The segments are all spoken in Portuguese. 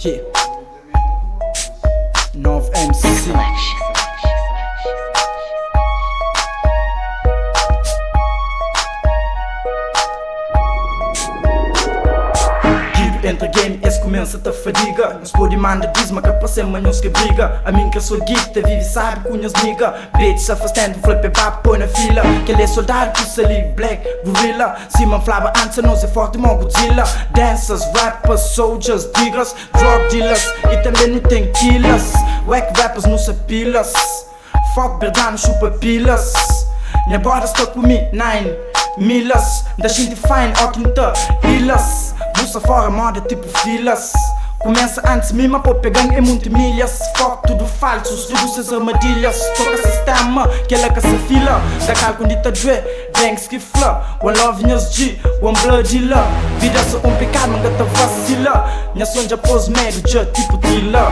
Yeah. Nove MC. Entre game esse começa-te a fadiga. Nos pode manda diz-me que pra ser manhãs que briga. A mim que sou geek, te vive sabe cunhas miga. Bitch, afastando, flip e papo, põe na fila. Que ele é soldado, que se ali, black, gorilla. Se man flava antes, não se forte, mó Godzilla. Dancers, rappers, soldiers, diggers, drug dealers. E também não tem killers. Wack rappers, não se pilas. Fuck, verdade, chupa pilas. Minha borda está comigo, 9 milas. Da gente fine, ó quinta, ilhas. Bussa fora, moda tipo filas. Começa antes, mima, pô, pegando em multimilhas. Fuck, tudo falso, tudo essas armadilhas. Toca sistema, que ela que se fila. Da calcundita dre, banks que fla. One love, minhas G, one blood dealer. Vida só complicada, mas gata vacila. Minha sonha pós médio, já tipo tila.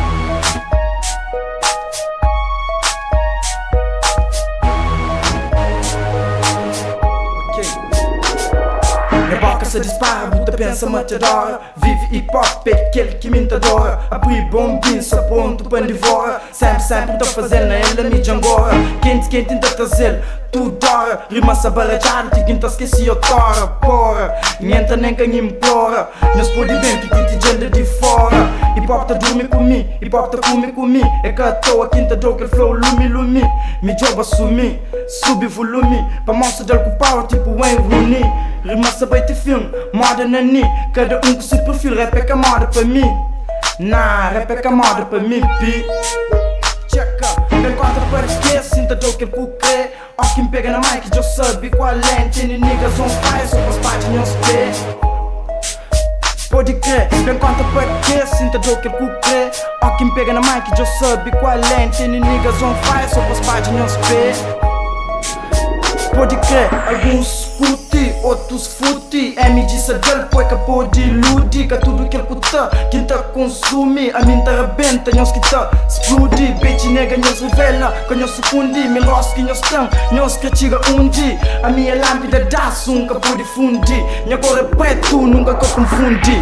Minha boca se dispara, puta pensa mate adora. Vive hip hop, é aquele que me adora. Abri bombinho, só pronto para devora. Sempre tá fazendo ela me jangora. Quente ainda trazer, tu dora. Rima se abarajada, te quinta esqueci eu tora. Porra, niente nem quem implora. Nós pode bem, piquete de gente de fora. Hip hop tá dorme comigo, hip hop tá comigo. É que à toa, quinta dor que flow lumi. Me joga sumi, sube volume. Pra mostrar de algo power, tipo Wayne Rooney. Rima se baita filme, moda nani. Cada com seu perfil, rap é que a moda pra mim. Nah, rap é que a moda pra mim, pi. Checa, bem contra para que sinta dor que eu crê. Ó quem pega na mic, já sabe qual é. Tem niggas on fire, só as páginas pé. Pode crer, bem contra para que sinta dor que eu crê. Ó quem pega na mic, já sabe qual é. Tem niggas on fire, só as páginas pé. Pode crer, alguns curti, outros futi. MG Sadel, poeca pode iludir. Que tudo que ele cuta, quem tá consumir. A mim tá rebenta, nós que tá explode. Bitch nega, nós revela, que nós sucundi. Me lost que nós tão, nós que tira undi. A minha lâmpada dá som, que pode fundir. Minha cor é preto, nunca que eu confundi.